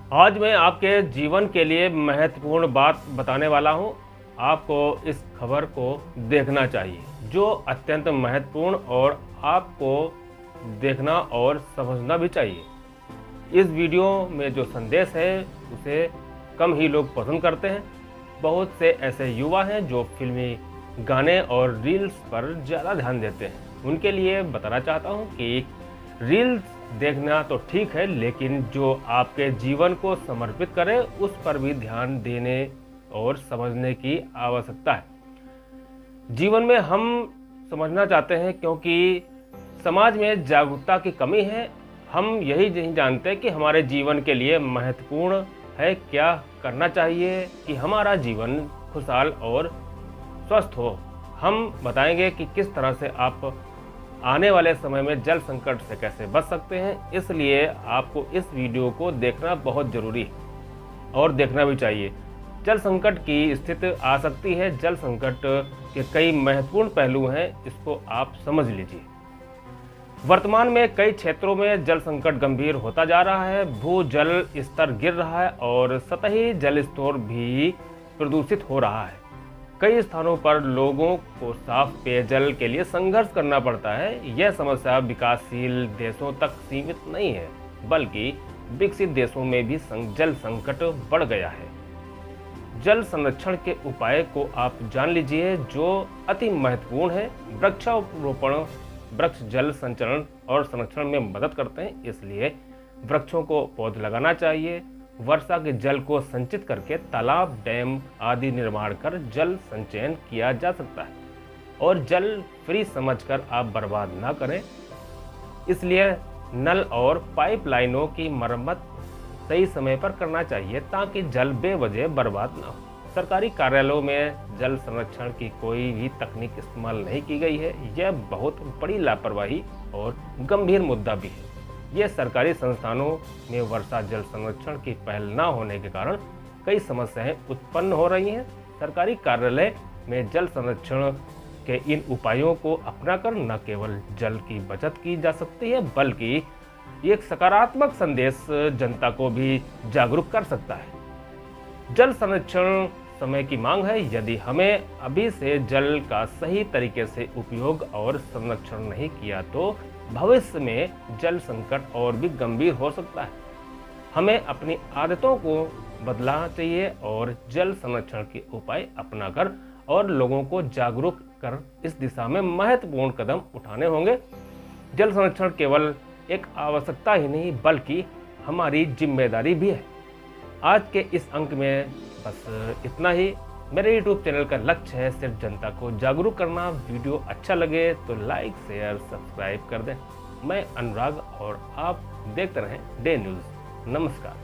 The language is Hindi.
आज मैं आपके जीवन के लिए महत्वपूर्ण बात बताने वाला हूं। आपको इस खबर को देखना चाहिए, जो अत्यंत महत्वपूर्ण और आपको देखना और समझना भी चाहिए। इस वीडियो में जो संदेश है उसे कम ही लोग पसंद करते हैं। बहुत से ऐसे युवा हैं जो फिल्मी गाने और रील्स पर ज़्यादा ध्यान देते हैं। उनके लिए बताना चाहता हूं कि रील्स देखना तो ठीक है, लेकिन जो आपके जीवन को समर्पित करे उस पर भी ध्यान देने और समझने की आवश्यकता है। जीवन में हम समझना चाहते हैं क्योंकि समाज में जागरूकता की कमी है। हम यही नहीं जानते कि हमारे जीवन के लिए महत्वपूर्ण है, क्या करना चाहिए कि हमारा जीवन खुशहाल और स्वस्थ हो। हम बताएंगे कि किस तरह से आप आने वाले समय में जल संकट से कैसे बच सकते हैं। इसलिए आपको इस वीडियो को देखना बहुत ज़रूरी है और देखना भी चाहिए। जल संकट की स्थिति आ सकती है। जल संकट के कई महत्वपूर्ण पहलू हैं, इसको आप समझ लीजिए। वर्तमान में कई क्षेत्रों में जल संकट गंभीर होता जा रहा है। भूजल स्तर गिर रहा है और सतही जल स्रोत भी प्रदूषित हो रहा है। कई स्थानों पर लोगों को साफ पेयजल के लिए संघर्ष करना पड़ता है। यह समस्या विकासशील देशों तक सीमित नहीं है, बल्कि विकसित देशों में भी जल संकट बढ़ गया है। जल संरक्षण के उपाय को आप जान लीजिए, जो अति महत्वपूर्ण है। वृक्षारोपण, वृक्ष जल संचरण और संरक्षण में मदद करते हैं, इसलिए वृक्षों को पौधे लगाना चाहिए। वर्षा के जल को संचित करके तालाब, डैम आदि निर्माण कर जल संचयन किया जा सकता है और जल फ्री समझकर आप बर्बाद ना करें। इसलिए नल और पाइपलाइनों की मरम्मत सही समय पर करना चाहिए ताकि जल बेवजह बर्बाद ना हो। सरकारी कार्यालयों में जल संरक्षण की कोई भी तकनीक इस्तेमाल नहीं की गई है। यह बहुत बड़ी लापरवाही और गंभीर मुद्दा भी है। ये सरकारी संस्थानों में वर्षा जल संरक्षण की पहल न होने के कारण कई समस्याएं उत्पन्न हो रही हैं। सरकारी कार्यालय में जल संरक्षण के इन उपायों को अपनाकर न केवल जल की बचत की जा सकती है, बल्कि एक सकारात्मक संदेश जनता को भी जागरूक कर सकता है। जल संरक्षण समय की मांग है। यदि हमें अभी से जल का सही तरीके से उपयोग और संरक्षण नहीं किया तो भविष्य में जल संकट और भी गंभीर हो सकता है। हमें अपनी आदतों को बदलना चाहिए और जल संरक्षण के उपाय अपनाकर और लोगों को जागरूक कर इस दिशा में महत्वपूर्ण कदम उठाने होंगे। जल संरक्षण केवल एक आवश्यकता ही नहीं, बल्कि हमारी जिम्मेदारी भी है। आज के इस अंक में बस इतना ही। मेरे YouTube चैनल का लक्ष्य है सिर्फ जनता को जागरूक करना। वीडियो अच्छा लगे तो लाइक, शेयर, सब्सक्राइब कर दें। मैं अनुराग और आप देखते रहें डे न्यूज़। नमस्कार।